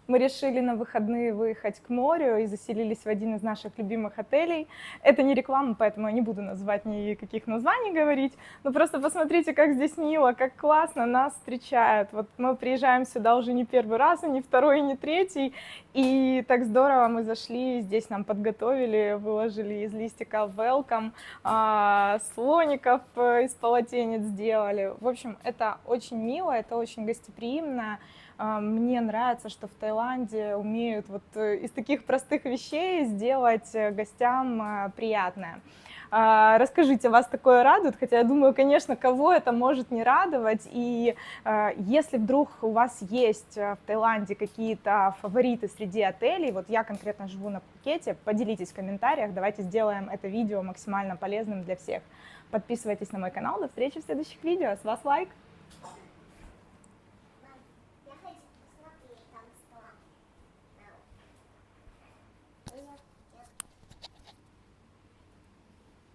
Мы решили на выходные выехать к морю и заселились в один из наших любимых отелей. Это не реклама, поэтому я не буду называть никаких названий говорить, но просто посмотрите, как здесь мило, как классно нас встречают. Вот мы приезжаем сюда уже не первый раз, и не второй, и не третий, и так здорово мы зашли, здесь нам подготовили, выложили из листика welcome, слоников из полотенец сделали. В общем, это очень мило, это очень гостеприимно. Мне нравится, что в Таиланде умеют вот из таких простых вещей сделать гостям приятное. Расскажите, вас такое радует? Хотя я думаю, конечно, кого это может не радовать. И если вдруг у вас есть в Таиланде какие-то фавориты среди отелей, вот я конкретно живу на Пхукете, поделитесь в комментариях, давайте сделаем это видео максимально полезным для всех. Подписывайтесь на мой канал, до встречи в следующих видео, с вас лайк!